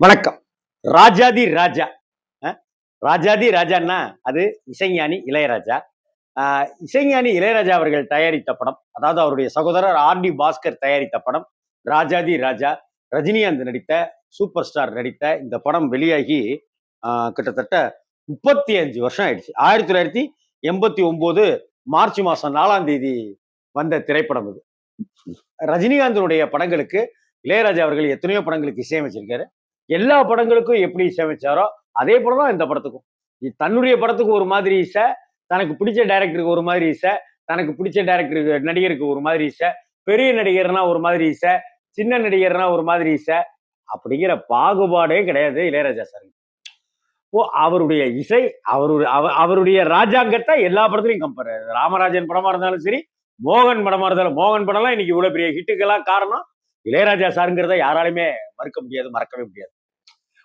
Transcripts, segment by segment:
வணக்கம். ராஜாதி ராஜா. அ ராஜாதி ராஜான்னா, அது இசைஞானி இளையராஜா. அ இசைஞானி இளையராஜா அவர்கள் தயாரித்த படம். அதாவது அவருடைய சகோதரர் ஆர்.டி. பாஸ்கர் தயாரித்த படம். ராஜாதி ராஜா. ரஜினிகாந்த் நடித்த, சூப்பர் ஸ்டார் நடித்த இந்த படம் வெளியாகி கிட்டத்தட்ட 35 வருஷம் ஆயிடுச்சு. 1989 மார்ச் மாசம் 4ஆம் தேதி வந்த திரைப்படம் இது. ரஜினிகாந்தினுடைய படங்களுக்கு இளையராஜா அவர்கள் எத்தனையோ படங்களுக்கு இசையமைச்சிருக்காரு. எல்லா படங்களுக்கும் எப்படி இசையமைச்சாரோ, அதே போல தான் இந்த படத்துக்கும். தன்னுடைய படத்துக்கு ஒரு மாதிரி இசை, தனக்கு பிடிச்ச டைரக்டருக்கு ஒரு மாதிரி இசை, தனக்கு பிடிச்ச நடிகருக்கு ஒரு மாதிரி இசை, பெரிய நடிகர்னா ஒரு மாதிரி இசை, சின்ன நடிகர்னா ஒரு மாதிரி இசை, அப்படிங்கிற பாகுபாடே கிடையாது இளையராஜா சாருக்கு. அவருடைய இசை, அவருடைய ராஜாங்கத்தை எல்லா படத்துலயும் ராமராஜன் படமா இருந்தாலும் சரி, மோகன் படமா இருந்தாலும் மோகன் படம்லாம் இன்னைக்கு இவ்வளவு பெரிய ஹிட்டுக்கெல்லாம் காரணம் இளையராஜா சாருங்கிறத யாராலுமே மறுக்க முடியாது, மறக்கவே முடியாது.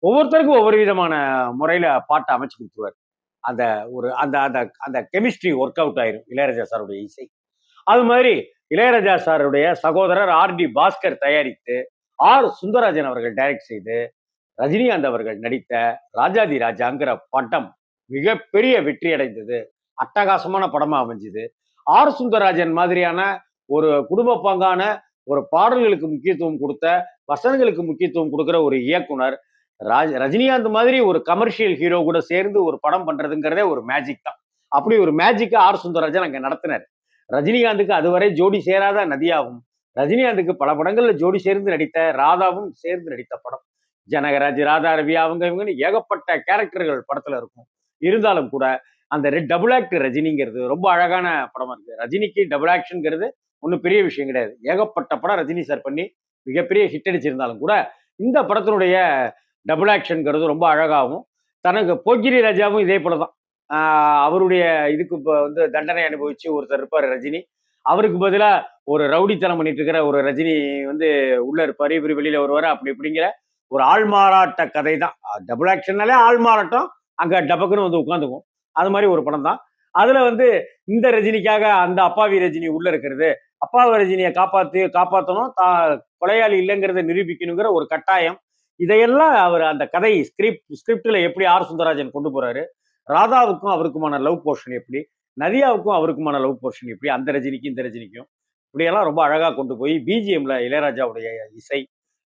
ஒவ்வொருத்தருக்கும் ஒவ்வொரு விதமான முறையில பாட்டை அமைச்சு கொடுத்துருவாரு. அந்த ஒரு அந்த அந்த அந்த கெமிஸ்ட்ரி ஒர்க் அவுட் ஆயிரும் இளையராஜா சாருடைய இசை. அது மாதிரி இளையராஜா சாருடைய சகோதரர் ஆர்.டி. பாஸ்கர் தயாரித்து, ஆர். சுந்தரராஜன் அவர்கள் டைரக்ட் செய்து, ரஜினிகாந்த் அவர்கள் நடித்த ராஜாதி ராஜாங்கிற படம் மிகப்பெரிய வெற்றி அடைந்தது. அட்டகாசமான படமா அமைஞ்சது. ஆர். சுந்தரராஜன் மாதிரியான ஒரு குடும்ப பாங்கான ஒரு பாடல்களுக்கு முக்கியத்துவம் கொடுத்த, வசனங்களுக்கு முக்கியத்துவம் கொடுக்கிற ஒரு இயக்குனர் ரஜினிகாந்த் மாதிரி ஒரு கமர்ஷியல் ஹீரோ கூட சேர்ந்து ஒரு படம் பண்றதுங்கிறதே ஒரு மேஜிக் தான். அப்படி ஒரு மேஜிக்கை ஆர். சுந்தரராஜன் அங்க நடத்தினார். ரஜினிகாந்துக்கு அதுவரை ஜோடி சேராத நதியாவும், ரஜினிகாந்துக்கு பல படங்கள்ல ஜோடி சேர்ந்து நடித்த ராதாவும் சேர்ந்து நடித்த படம். ஜனகராஜ், ராதா ரவி அவங்க இவங்கன்னு ஏகப்பட்ட கேரக்டர்கள் படத்துல இருக்கும். இருந்தாலும் கூட அந்த டபுள் ஆக்ட் ரஜினிங்கிறது ரொம்ப அழகான படமா இருக்கு. ரஜினிக்கு டபுள் ஆக்ஷன்ங்கிறது ஒன்றும் பெரிய விஷயம் கிடையாது. ஏகப்பட்ட படம் ரஜினி சார் பண்ணி மிகப்பெரிய ஹிட் அடிச்சிருந்தாலும் கூட இந்த படத்தினுடைய டபுள் ஆக்ஷன்ங்கிறது ரொம்ப அழகாகவும், தனக்கு போக்கிரி ராஜாவும் இதே போலதான். அவருடைய இதுக்கு இப்போ வந்து தண்டனை அனுபவிச்சு ஒருத்தர் இருப்பாரு ரஜினி. அவருக்கு பதிலா ஒரு ரவுடித்தனம் பண்ணிட்டு இருக்கிற ஒரு ரஜினி வந்து உள்ள இருப்பாரு, இவர் வெளியில வருவாரு, அப்படி இப்படிங்கிற ஒரு ஆள்மாறாட்ட கதை தான். டபுள் ஆக்ஷன்னாலே ஆள்மாறாட்டம் அங்க டபக்குன்னு வந்து உட்காந்துக்கும். அது மாதிரி ஒரு படம் தான். அதுல வந்து இந்த ரஜினிக்காக அந்த அப்பாவி ரஜினி உள்ள இருக்கிறது, அப்பாவி ரஜினியை காப்பாற்றணும், கொலையாளி இல்லைங்கிறத நிரூபிக்கணுங்கிற ஒரு கட்டாயம். இதையெல்லாம் அவர் அந்த கதை ஸ்கிரிப்ட்ல எப்படி ஆர். சுந்தரராஜன் கொண்டு போறாரு, ராதாவுக்கும் அவருக்குமான லவ் போர்ஷன் எப்படி, நதியாவுக்கும் அவருக்குமான லவ் போர்ஷன் எப்படி, அந்த ரஜினிக்கும் இந்த ரஜினிக்கும் இப்படியெல்லாம் ரொம்ப அழகா கொண்டு போய் பிஜிஎம்ல இளையராஜாவுடைய இசை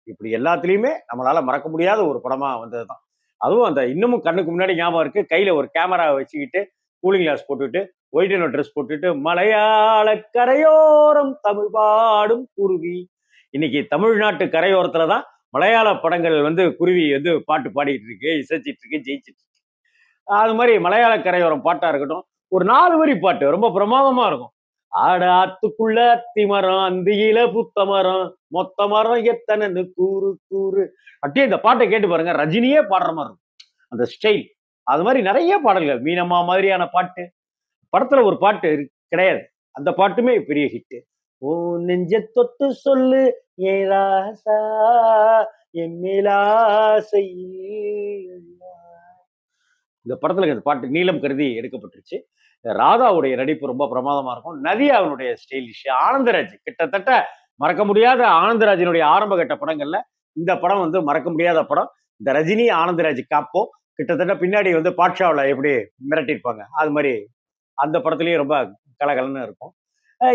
இப்படி எல்லாத்துலயுமே நம்மளால மறக்க முடியாத ஒரு படமா வந்ததுதான். அதுவும் அந்த இன்னமும் கண்ணுக்கு முன்னாடி ஞாபகம் இருக்கு. கையில ஒரு கேமரா வச்சுக்கிட்டு, கூலிங் கிளாஸ் போட்டுட்டு, ஒயிட் அண்ட் ட்ரெஸ் போட்டுட்டு, மலையாள கரையோரம் தமிழ் பாடும் குருவி. இன்னைக்கு தமிழ்நாட்டு கரையோரத்துல தான் மலையாள படங்கள் வந்து குருவி வந்து பாட்டு பாடிட்டு இருக்கு, இசைச்சிட்டு இருக்கு, ஜெயிச்சிட்டு இருக்கு. அது மாதிரி மலையாள கரையோரம் பாட்டா இருக்கட்டும், ஒரு 4 வரி பாட்டு ரொம்ப பிரமாதமா இருக்கும். ஆட ஆத்துக்குள்ள அத்தி மரம், அந்தியில புத்த மரம், மொத்த மரம் எத்தனைன்னு கூறு கூறு. அப்படியே இந்த பாட்டை கேட்டு பாருங்க, ரஜினியே பாடுற மாதிரி இருக்கும் அந்த ஸ்டைல். அது மாதிரி நிறைய பாடல்கள், மீனம்மா மாதிரியான பாட்டு. படத்துல ஒரு பாட்டு கிடையாது, அந்த பாட்டுமே பெரிய ஹிட். ஓ நெஞ்ச தொட்டு சொல்லு ஏ ராசா, என் மேலாசை இந்த படத்துல இந்த பாட்டு நீளம் கருதி எடுக்கப்பட்டுருச்சு. ராதாவுடைய நடிப்பு ரொம்ப பிரமாதமா இருக்கும். நதியா அவனுடைய ஸ்டைலிஷ். ஆனந்தராஜ் கிட்டத்தட்ட மறக்க முடியாத ஆனந்தராஜனுடைய ஆரம்ப கட்ட படங்கள்ல இந்த படம் வந்து மறக்க முடியாத படம். இந்த ரஜினி ஆனந்தராஜ் காப்போ கிட்டத்தட்ட பின்னாடி வந்து பாட்ஷாவில் எப்படி மிரட்டியிருப்பாங்க அது மாதிரி அந்த படத்துலயும் ரொம்ப கலகலன்னு இருக்கும்.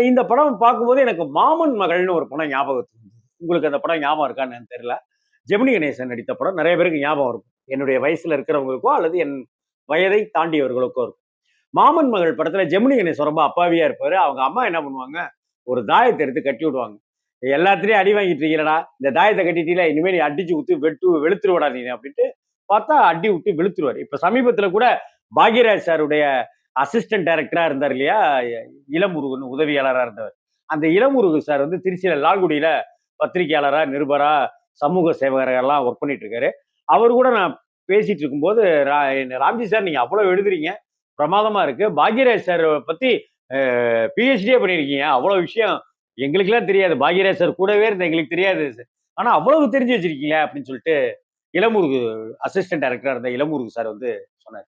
இந்த படம் பார்க்கும்போது எனக்கு மாமன் மகள்னு ஒரு படம் ஞாபகத்துக்கு வந்தது. உங்களுக்கு அந்த படம் ஞாபகம் இருக்கான்னு தெரியல. ஜெமினி கணேசன் நடித்த படம் நிறைய பேருக்கு ஞாபகம் இருக்கும். என்னுடைய வயசுல இருக்கிறவங்களுக்கோ அல்லது என் வயதை தாண்டியவர்களுக்கோ இருக்கும். மாமன் மகள் படத்துல ஜெமினி கணேசன் ரொம்ப அப்பாவியா இருப்பாரு. அவங்க அம்மா என்ன பண்ணுவாங்க, ஒரு தாயத்தை எடுத்து கட்டி விடுவாங்க. எல்லாத்திலயும் அடி வாங்கிட்டு இருக்கீங்களடா, இந்த தாயத்தை கட்டிட்டீல, இனிமே நீ அடிச்சு ஊத்து வெளுத்துருவடா நீ அப்படின்ட்டு பார்த்தா அடி விட்டு வெளுத்துருவாரு. இப்ப சமீபத்துல கூட பாக்யராஜ் சாருடைய அசிஸ்டன்ட் டைரக்டரா இருந்தார் இல்லையா, இளமுருகன் உதவியாளரா இருந்தவர். அந்த இளமுருகன் சார் வந்து திருச்சியில லால்குடியில பத்திரிகையாளரா, நிருபரா, சமூக சேவகரெல்லாம் ஒர்க் பண்ணிட்டு இருக்காரு. அவர் கூட நான் பேசிட்டு இருக்கும்போது, ராம்ஜி சார் நீங்க அவ்வளவு எழுதுறீங்க, பிரமாதமா இருக்கு. பாக்யராஜ் சார் பத்தி பிஹெச்டியே பண்ணிருக்கீங்க, அவ்வளவு விஷயம் எங்களுக்கெல்லாம் தெரியாது. பாக்யராஜ் சார் கூடவே இருந்த எங்களுக்கு தெரியாது. ஆனா அவ்வளவு தெரிஞ்சு வச்சிருக்கீங்க அப்படின்னு சொல்லிட்டு இளமுருகு அசிஸ்டன்ட் டைரக்டரா இருந்த இளமுருகு சார் வந்து சொன்னார்.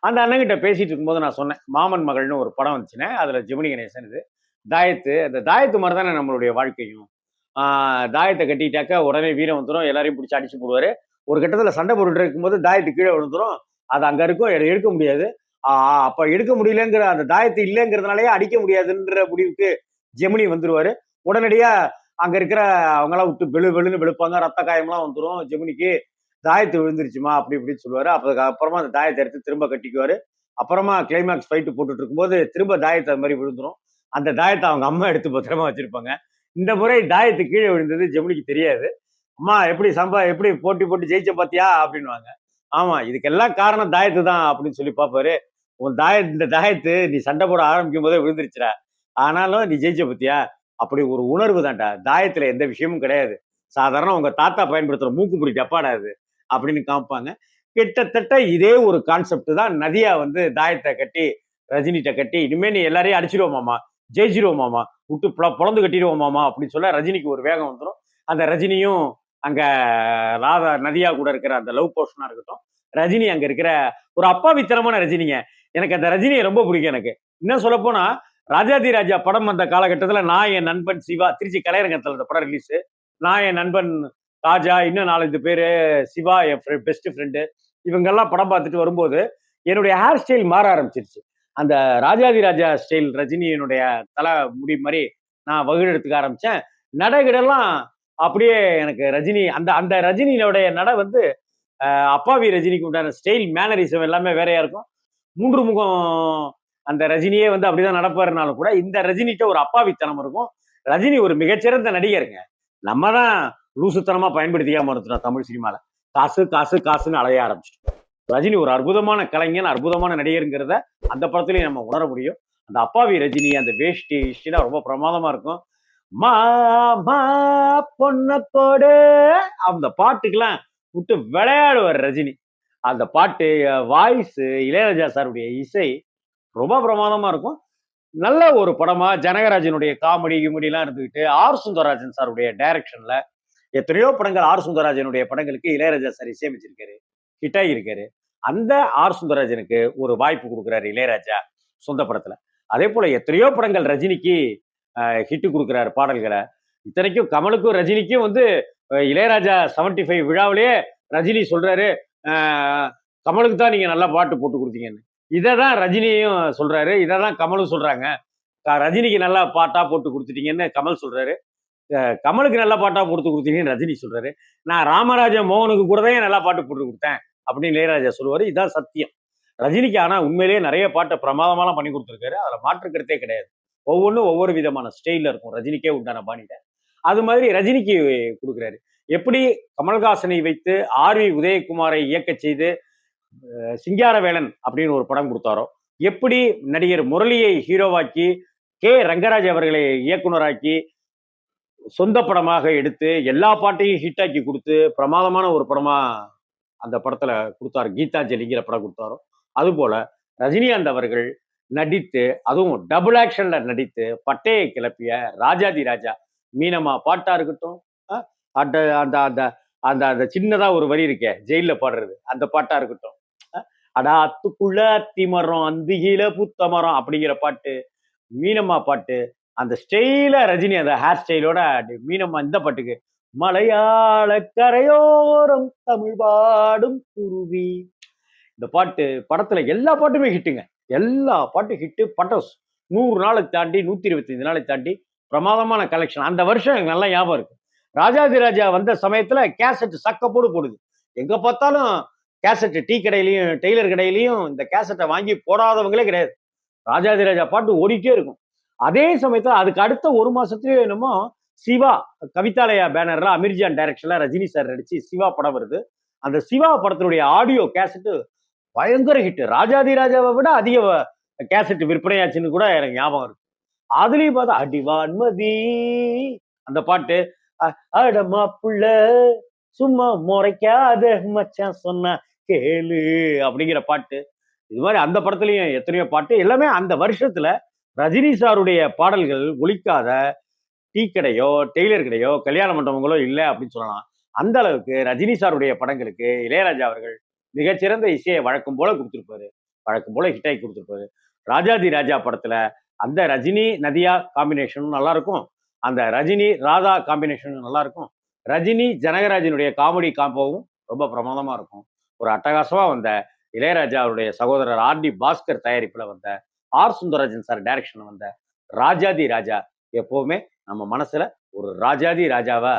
அந்த அண்ணன்கிட்ட பேசிட்டு இருக்கும்போது நான் சொன்னேன், மாமன் மகள்னு ஒரு படம் வந்துச்சுன்னா அதுல ஜெமினி கணேசன் இது தாயத்து, அந்த தாயத்து மாதிரி தானே நம்மளுடைய வாழ்க்கையும். தாயத்தை கட்டிட்டாக்க உடனே வீரம் வந்துடும், எல்லாரையும் பிடிச்சி அடிச்சு போடுவாரு. ஒரு கட்டத்துல சண்டை போட்டுட்டு இருக்கும்போது தாயத்து கீழே விழுந்துரும். அது அங்க இருக்கும், எடுக்க முடியாது. அப்ப எடுக்க முடியலங்கிற அந்த தாயத்து இல்லைங்கிறதுனாலயே அடிக்க முடியாதுன்ற முடிவுக்கு ஜெமினி வந்துருவாரு. உடனடியா அங்க இருக்கிற அவங்கலாம் விட்டு வெளுன்னு வெளுப்பாங்க. ரத்த காயம்லாம் வந்துரும். ஜெமினிக்கு தாயத்து விழுந்துருச்சுமா அப்படி இப்படின்னு சொல்லுவாரு. அப்புறமா அந்த தாயத்தை எடுத்து திரும்ப கட்டிக்குவாரு. அப்புறமா கிளைமாக்ஸ் ஃபைட் போட்டுட்டு இருக்கும்போது திரும்ப தாயத்தை அது மாதிரி விழுந்துரும். அந்த தாயத்தை அவங்க அம்மா எடுத்து பத்திரமா வச்சிருப்பாங்க. இந்த முறை தாயத்து கீழே விழுந்தது ஜெமினிக்கு தெரியாது. அம்மா எப்படி போட்டி போட்டு ஜெயிச்ச பாத்தியா அப்படின்னுவாங்க. ஆமா இதுக்கெல்லாம் காரணம் தாயத்து தான் அப்படின்னு சொல்லி பாப்பாரு. இந்த தாயத்து நீ சண்டை போட ஆரம்பிக்கும் போதே விழுந்துருச்சுடா. ஆனாலும் நீ ஜெயிச்ச பத்தியா அப்படி ஒரு உணர்வு தான்டா. தாயத்துல எந்த விஷயமும் கிடையாது. சாதாரண உங்க தாத்தா பயன்படுத்துற மூக்குப்புடி டப்பாடா அது அப்படின்னு காமிப்பாங்க. கிட்டத்தட்ட இதே ஒரு கான்செப்ட் தான் நதியா வந்து தாயத்தை கட்டி ரஜினிகிட்ட கட்டி இனிமே நீ எல்லாரையும் அடிச்சிடுவோமாமா, ஜெயிச்சிருவோமாமா, விட்டு பொழந்து கட்டிடுவோமாமா அப்படின்னு சொல்ல ரஜினிக்கு ஒரு வேகம் வந்துடும். அந்த ரஜினியும் அங்க ராதா நதியா கூட இருக்கிற அந்த லவ் போர்ஷனா இருக்கட்டும், ரஜினி அங்க இருக்கிற ஒரு அப்பாவித்தனமான ரஜினிங்க. எனக்கு அந்த ரஜினியை ரொம்ப பிடிக்கும் எனக்கு. இன்னும் சொல்ல போனா ராஜாதி ராஜா படம் வந்த காலகட்டத்துல நான் என் நண்பன் சிவா திருச்சி கலையரங்கத்துல அந்த படம் ரிலீஸ். நான் என் நண்பன் ராஜா இன்னும் 4 பேரு சிவா என் பெஸ்ட் ஃப்ரெண்டு இவங்கெல்லாம் படம் பார்த்துட்டு வரும்போது என்னுடைய ஹேர் ஸ்டைல் மாற ஆரம்பிச்சிருச்சு. அந்த ராஜாதி ராஜா ஸ்டைல் ரஜினியினுடைய தலை முடி மாதிரி நான் வகுடெடுத்துக்க ஆரம்பிச்சேன். நடைகிடெல்லாம் அப்படியே எனக்கு ரஜினி அந்த அந்த ரஜினியோடைய நடை வந்து அப்பாவி ரஜினிக்கு உண்டான ஸ்டைல் மேனரிசம் எல்லாமே வேறையா இருக்கும். 3 முகம் அந்த ரஜினியே வந்து அப்படிதான் நடப்பாருனாலும் கூட இந்த ரஜினிட்ட ஒரு அப்பாவித்தனம் இருக்கும். ரஜினி ஒரு மிகச்சிறந்த நடிகருங்க. நம்ம தான் லூசுத்தனமா பயன்படுத்திக்காம இருந்துட்டோம் தமிழ் சினிமால. காசு காசு காசுன்னு அலைய ஆரம்பிச்சிட்டோம். ரஜினி ஒரு அற்புதமான கலைஞன், அற்புதமான நடிகருங்கிறத அந்த படத்துலயும் நம்ம உணர முடியும். அந்த அப்பாவி ரஜினி அந்த வேஷ்டி இஷ்டிலாம் ரொம்ப பிரமாதமா இருக்கும். மாமா பொண்ணத்தோடு அந்த பாட்டுக்கெல்லாம் விட்டு விளையாடுவார் ரஜினி. அந்த பாட்டு வாய்ஸ் இளையராஜா சாருடைய இசை ரொம்ப பிரமாதமா இருக்கும். நல்ல ஒரு படமா ஜனகராஜனுடைய காமெடி கிமெடிலாம் இருந்துகிட்டு ஆர் சுந்தரராஜன் சாருடைய டைரக்ஷன்ல எத்தனையோ படங்கள் ஆர் சுந்தரராஜனுடைய படங்களுக்கு இளையராஜா சார் இசையமைச்சிருக்காரு, ஹிட் ஆகியிருக்காரு. அந்த ஆர் சுந்தரராஜனுக்கு ஒரு வாய்ப்பு கொடுக்குறாரு இளையராஜா சொந்த படத்துல. அதே போல எத்தனையோ படங்கள் ரஜினிக்கு ஹிட் கொடுக்குறாரு பாடல்களை. இத்தனைக்கும் கமலுக்கும் ரஜினிக்கும் வந்து இளையராஜா 75 விழாவிலேயே ரஜினி சொல்றாரு கமலுக்கு தான் நீங்க நல்லா பாட்டு போட்டு கொடுத்தீங்கன்னு. இதைதான் ரஜினியும் சொல்றாரு, இதைதான் கமலும் சொல்றாங்க. ரஜினிக்கு நல்லா பாட்டா போட்டு கொடுத்துட்டீங்கன்னு கமல் சொல்றாரு, கமலுக்கு நல்ல பாட்டா போட்டு கொடுத்தீங்கன்னு ரஜினி சொல்றாரு. நான் ராமராஜ மோகனுக்கு கூட தான் நல்லா பாட்டு போட்டு கொடுத்தேன் அப்படின்னு இளையராஜா சொல்லுவாரு. இதான் சத்தியம். ரஜினிக்கு ஆனா உண்மையிலேயே நிறைய பாட்டை பிரமாதமாலாம் பண்ணி கொடுத்துருக்காரு. அதுல மாற்று கருத்தே கிடையாது. ஒவ்வொன்றும் ஒவ்வொரு விதமான ஸ்டைல்ல இருக்கும் ரஜினிக்கே உண்டான பாணியில. அது மாதிரி ரஜினிக்கு கொடுக்குறாரு. எப்படி கமல்ஹாசனை வைத்து ஆர் வி உதயகுமாரை இயக்க செய்து சிங்காரவேலன் அப்படின்னு ஒரு படம் கொடுத்தாரோ, எப்படி நடிகர் முரளியை ஹீரோவாக்கி கே ரங்கராஜ் அவர்களை இயக்குனராக்கி சொந்த படமாக எடுத்து எல்லா பாட்டையும் ஹிட் ஆக்கி கொடுத்து பிரமாதமான ஒரு படமா அந்த படத்துல கொடுத்தாரு. கீதாஞ்சலிங்கிற படம் கொடுத்தாரோ அது போல ரஜினிகாந்த் அவர்கள் நடித்து அதுவும் டபுள் ஆக்ஷன்ல நடித்து பட்டையை கிளப்பிய ராஜாதி ராஜா மீனம்மா பாட்டா இருக்கட்டும், அந்த அந்த அந்த அந்த அந்த சின்னதா ஒரு வரி இருக்கே ஜெயில பாடுறது அந்த பாட்டா இருக்கட்டும், அடா அத்துக்குள்ள அத்தி மரம் அந்திகில புத்த மரம் அப்படிங்கிற பாட்டு, மீனம்மா பாட்டு, அந்த ஸ்டைல ரஜினி அந்த ஹேர் ஸ்டைலோட மீனம்மா இந்த பாட்டுக்கு மலையாள கரையோரம் தமிழ் பாடும் குருவி இந்த பாட்டு படத்துல எல்லா பாட்டுமே ஹிட்டுங்க. எல்லா பாட்டும் ஹிட்டு. படம் 100 நாளை தாண்டி 125 நாளை தாண்டி பிரமாதமான கலெக்ஷன். அந்த வருஷம் எனக்கு நல்லா ஞாபகம் இருக்கு. ராஜாதி ராஜா வந்த சமயத்துல கேசட் சக்கப்போடு போடுது. எங்க பார்த்தாலும் கேசட் டீ கடையிலையும் டெய்லர் கடையிலையும் இந்த கேசட்டை வாங்கி போடாதவங்களே கிடையாது. ராஜாதி ராஜா பாட்டு ஓடிட்டே இருக்கும். அதே சமயத்துல அதுக்கு அடுத்த ஒரு மாசத்துலயே என்னமோ சிவா கவிதாலயா பேனர்ல அமீர்ஜான் டைரக்ஷன்ல ரஜினி சார் நடிச்சு சிவா படம் வருது. அந்த சிவா படத்தினுடைய ஆடியோ கேசட் பயங்கர ஹிட். ராஜாதி ராஜாவை விட அதிக கேசட் விற்பனையாச்சுன்னு கூட எனக்கு ஞாபகம் இருக்கு. அதுலயும் பார்த்தா அடிவான்மதி அந்த பாட்டு அடமா புள்ள சும்மா முறைக்காத மச்சான் சொன்னா கேளு அப்படிங்கிற பாட்டு. இது மாதிரி அந்த படத்துலயும் எத்தனையோ பாட்டு எல்லாமே அந்த வருஷத்துல ரஜினி சாருடைய பாடல்கள் ஒலிக்காத டீ கடையோ டெய்லர் கடையோ கல்யாண மண்டபங்களோ இல்லை அப்படின்னு சொல்லலாம். அந்த அளவுக்கு ரஜினி சாருடைய படங்களுக்கு இளையராஜா அவர்கள் மிகச்சிறந்த இசையை வழக்கம் போல கொடுத்திருப்பாரு. வழக்கம் போல ஹிட் ஆகி கொடுத்திருப்பாரு. ராஜாதி ராஜா படத்துல அந்த ரஜினி நதியா காம்பினேஷனும் நல்லா இருக்கும். அந்த ரஜினி ராதா காம்பினேஷனும் நல்லா இருக்கும். ரஜினி ஜனகராஜனுடைய காமெடி காம்போவும் ரொம்ப பிரமாதமா இருக்கும். ஒரு அட்டகாசமா வந்த இளையராஜா அவருடைய சகோதரர் ஆர்.டி. பாஸ்கர் தயாரிப்புல வந்த சுந்தரராஜன் சார் டைரக்ஷன்ல வந்த ராஜாதி ராஜா எப்பவுமே நம்ம மனசுல ஒரு ராஜாதி ராஜாவா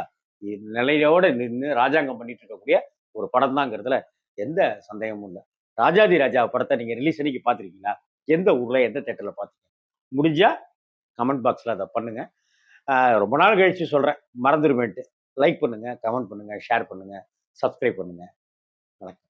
நிலையோட நின்று ராஜாங்கம் பண்ணிட்டு இருக்கக்கூடிய ஒரு படம் தாங்கிறதுல எந்த சந்தேகமும் இல்லை. ராஜாதி ராஜா படத்தை நீங்க ரிலீஸ் அன்னைக்கு பார்த்துருக்கீங்களா? எந்த ஊர்ல எந்த தேட்டர்ல பார்த்தீங்க? முடிஞ்சா கமெண்ட் பாக்ஸ்ல அதை பண்ணுங்க. ரொம்ப நாள் கழிச்சு சொல்றேன், மறந்துருமேன்ட்டு. லைக் பண்ணுங்க, கமெண்ட் பண்ணுங்க, ஷேர் பண்ணுங்க, சப்ஸ்கிரைப் பண்ணுங்க. வணக்கம்.